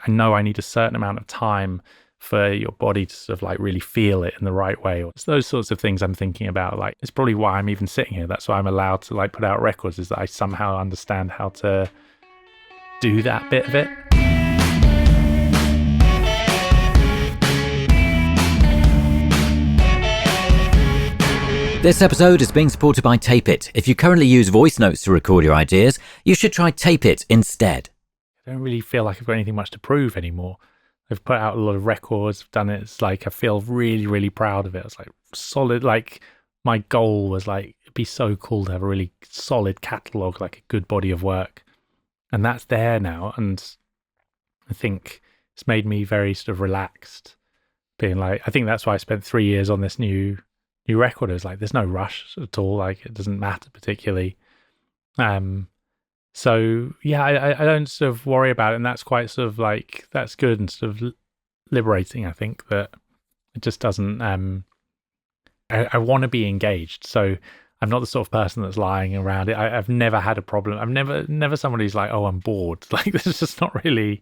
I know I need a certain amount of time for your body to sort of like really feel it in the right way. It's those sorts of things I'm thinking about. Like, it's probably why I'm even sitting here. That's why I'm allowed to like put out records, is that I somehow understand how to do that bit of it. This episode is being supported by Tapeit. If you currently use voice notes to record your ideas, you should try Tapeit instead. I don't really feel like I've got anything much to prove anymore. I've put out a lot of records, I've done it. It's like, I feel really, really proud of it. It's like solid, like my goal was like, it'd be so cool to have a really solid catalogue, like a good body of work. And that's there now. And I think it's made me very sort of relaxed, being like, I think that's why I spent 3 years on this new record. It was like, there's no rush at all. Like, it doesn't matter particularly. So yeah, I don't sort of worry about it, and that's quite sort of like, that's good and sort of liberating. I think that it just doesn't. I want to be engaged, so I'm not the sort of person that's lying around it. I've never had a problem. I'm never someone who's like, oh, I'm bored. Like, this is just not really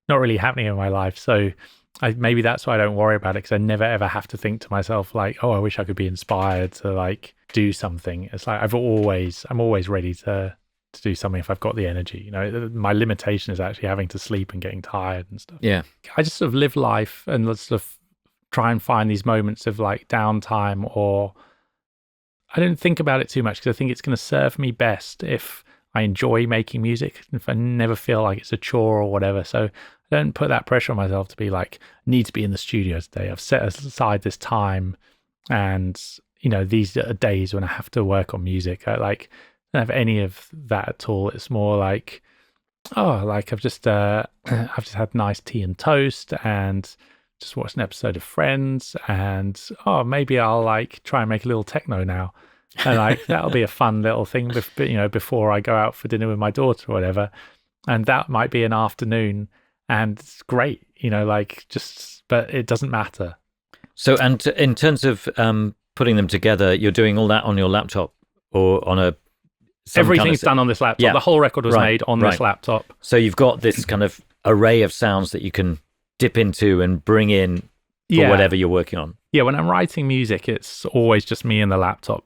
happening in my life. So maybe that's why I don't worry about it, because I never ever have to think to myself like, oh, I wish I could be inspired to like do something. It's like I'm always ready to do something if I've got the energy. You know, my limitation is actually having to sleep and getting tired and stuff. Yeah. I just sort of live life and let's sort of try and find these moments of like downtime, or I don't think about it too much, because I think it's going to serve me best if I enjoy making music, if I never feel like it's a chore or whatever. So I don't put that pressure on myself to be like, need to be in the studio today. I've set aside this time, and you know, these are days when I have to work on music. I like don't have any of that at all. It's more like, oh, like I've just had nice tea and toast and just watched an episode of Friends, and oh, maybe I'll like try and make a little techno now, and like that'll be a fun little thing, before I go out for dinner with my daughter or whatever, and that might be an afternoon, and it's great, like but it doesn't matter. So, and in terms of putting them together, you're doing all that on your laptop or on a everything's done on this laptop. Yeah. The whole record was made on this laptop. So you've got this kind of array of sounds that you can dip into and bring in for whatever you're working on. Yeah, when I'm writing music, it's always just me and the laptop,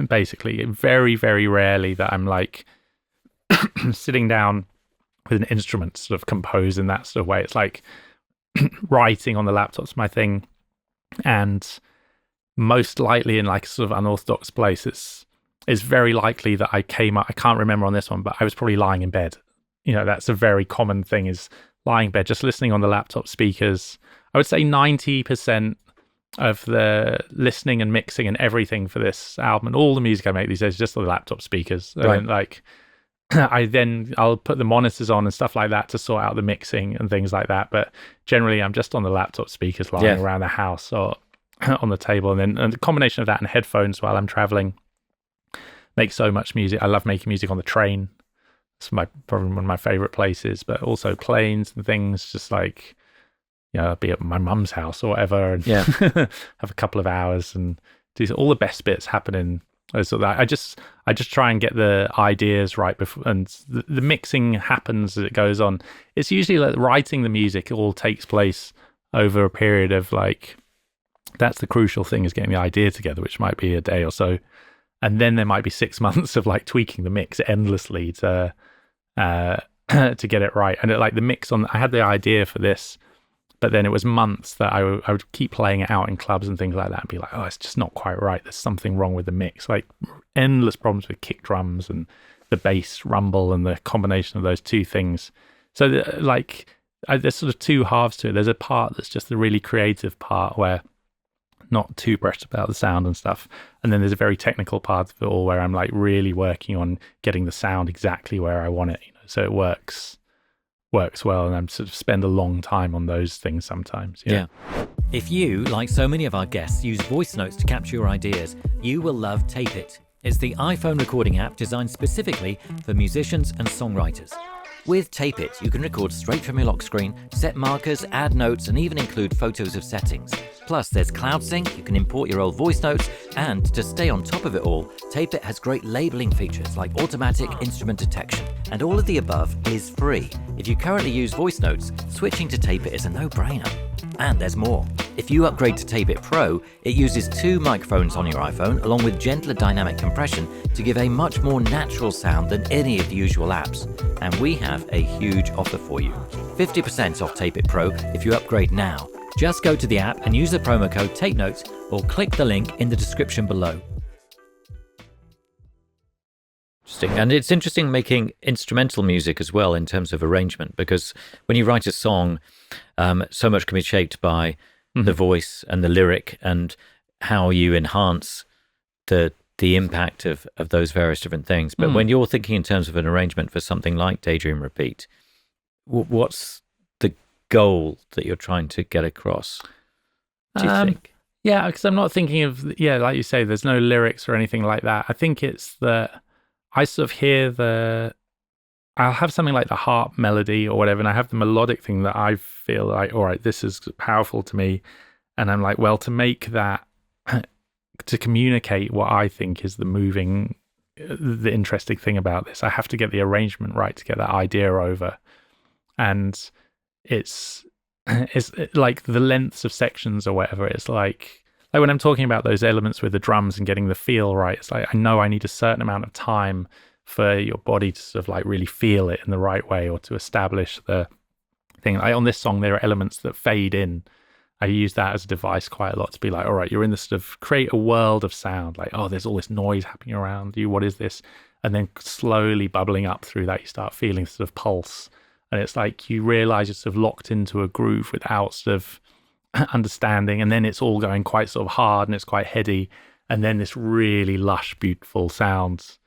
basically. Very, very rarely that I'm like sitting down with an instrument, sort of compose in that sort of way. It's like writing on the laptop's my thing. And most likely in like a sort of unorthodox place, it's very likely that I came up, I can't remember on this one, but I was probably lying in bed. That's a very common thing, is lying in bed, just listening on the laptop speakers. I would say 90% of the listening and mixing and everything for this album and all the music I make these days is just on the laptop speakers. Right. And like, I'll put the monitors on and stuff like that to sort out the mixing and things like that. But generally, I'm just on the laptop speakers lying around the house or on the table. And the combination of that and headphones while I'm traveling make so much music. I love making music on the train. It's probably one of my favorite places, but also planes and things, just like, I'll be at my mum's house or whatever and have a couple of hours and do all the best bits happening. So that I just try and get the ideas right before, and the mixing happens as it goes on. It's usually like writing the music all takes place over a period of like, that's the crucial thing, is getting the idea together, which might be a day or so. And then there might be 6 months of like tweaking the mix endlessly to get it right. And like the mix I had the idea for this, but then it was months that I would keep playing it out in clubs and things like that and be like, oh, it's just not quite right. There's something wrong with the mix. Like endless problems with kick drums and the bass rumble and the combination of those two things. So there's sort of two halves to it. There's a part that's just the really creative part where not too pressed about the sound and stuff, and then there's a very technical part of it all where I'm like really working on getting the sound exactly where I want it, so it works well, and I'm sort of spend a long time on those things sometimes. Yeah. If you, like so many of our guests, use voice notes to capture your ideas, you will love Tapeit. It's the iPhone recording app designed specifically for musicians and songwriters. With Tapeit, you can record straight from your lock screen, set markers, add notes, and even include photos of settings. Plus, there's cloud sync, you can import your old voice notes, and to stay on top of it all, Tapeit has great labeling features like automatic instrument detection. And all of the above is free. If you currently use voice notes, switching to Tapeit is a no-brainer. And there's more. If you upgrade to Tapeit Pro, it uses 2 microphones on your iPhone along with gentler dynamic compression to give a much more natural sound than any of the usual apps. And we have a huge offer for you. 50% off Tapeit Pro if you upgrade now. Just go to the app and use the promo code TAPENOTES or click the link in the description below. Interesting. And it's interesting making instrumental music as well in terms of arrangement, because when you write a song, so much can be shaped by the voice and the lyric and how you enhance the impact of those various different things. But when you're thinking in terms of an arrangement for something like Daydream Repeat, what's the goal that you're trying to get across, do you think? Yeah, because I'm not thinking of, like you say, there's no lyrics or anything like that. I think it's that I sort of hear I'll have something like the harp melody or whatever, and I have the melodic thing that I feel like, all right, this is powerful to me. And I'm like, well, to make that, to communicate what I think is the interesting thing about this, I have to get the arrangement right to get that idea over. And it's like the lengths of sections or whatever. It's like when I'm talking about those elements with the drums and getting the feel right, it's like I know I need a certain amount of time for your body to sort of like really feel it in the right way, or to establish the thing. Like on this song, there are elements that fade in. I use that as a device quite a lot to be like, all right, you're in this sort of create a world of sound. Like, oh, there's all this noise happening around you. What is this? And then slowly bubbling up through that, you start feeling sort of pulse. And it's like you realize you're sort of locked into a groove without sort of understanding. And then it's all going quite sort of hard and it's quite heady. And then this really lush, beautiful sound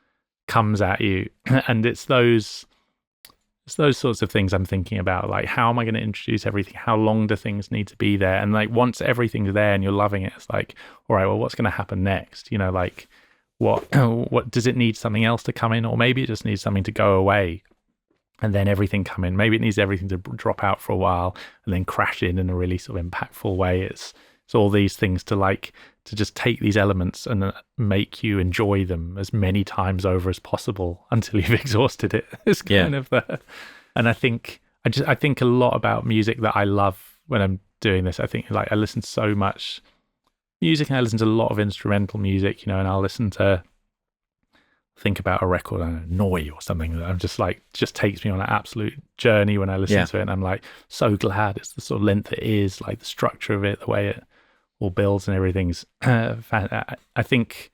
comes at you. And it's those sorts of things I'm thinking about. Like, how am I going to introduce everything? How long do things need to be there? And like, once everything's there and you're loving it, it's like, all right, well, what's going to happen next? You know, like what does it need something else to come in? Or maybe it just needs something to go away and then everything come in. Maybe it needs everything to drop out for a while and then crash in a really sort of impactful way. It's all these things to just take these elements and make you enjoy them as many times over as possible until you've exhausted it. It's kind of and I think a lot about music that I love when I'm doing this. I think like I listen to so much music and I listen to a lot of instrumental music, you know, and I'll listen to think about a record, I don't know, Noi or something that I'm just like, just takes me on an absolute journey when I listen to it. And I'm like, so glad it's the sort of length it is, like the structure of it, the way it all builds and everything's I think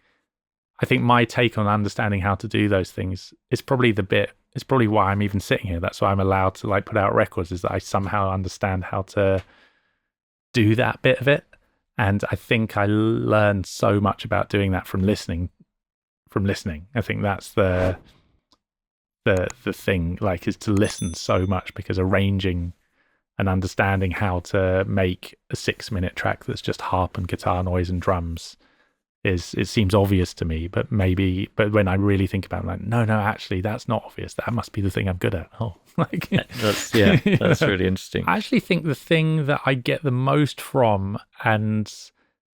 my take on understanding how to do those things is probably why I'm even sitting here. That's why I'm allowed to like put out records, is that I somehow understand how to do that bit of it. And I think I learned so much about doing that from listening. I think that's the thing, like, is to listen so much, because arranging and understanding how to make a 6-minute track that's just harp and guitar noise and drums it seems obvious to me, but when I really think about it, I'm like, no, actually that's not obvious. That must be the thing I'm good at. Oh, like that's really interesting. I actually think the thing that I get the most from, and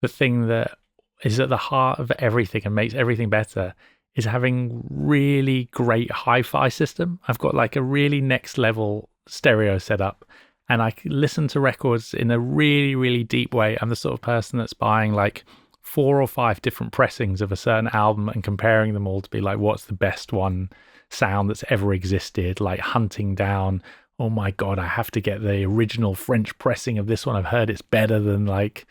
the thing that is at the heart of everything and makes everything better, is having really great hi-fi system. I've got like a really next level stereo setup, and I can listen to records in a really, really deep way. I'm the sort of person that's buying like 4 or 5 different pressings of a certain album and comparing them all to be like, what's the best one sound that's ever existed? Like hunting down, oh my God, I have to get the original French pressing of this one. I've heard it's better than like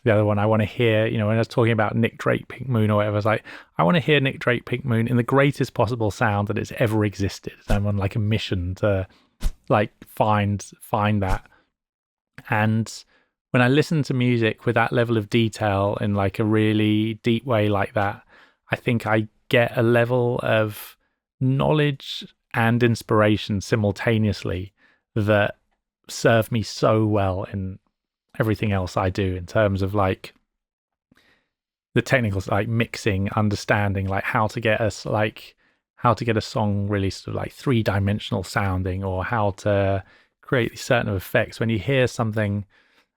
the other one. I want to hear, you know, when I was talking about Nick Drake Pink Moon or whatever, I was like, I want to hear Nick Drake Pink Moon in the greatest possible sound that it's ever existed. I'm on like a mission to like find that. And when I listen to music with that level of detail in like a really deep way like that, I think I get a level of knowledge and inspiration simultaneously that serve me so well in everything else I do, in terms of like the technicals, like mixing, understanding like how to get us, like how to get a song really sort of like three-dimensional sounding, or how to create these certain effects. When you hear something,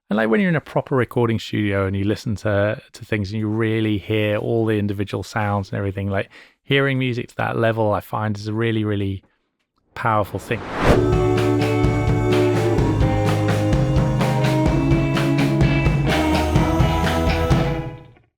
and like when you're in a proper recording studio and you listen to things and you really hear all the individual sounds and everything, like hearing music to that level, I find is a really, really powerful thing.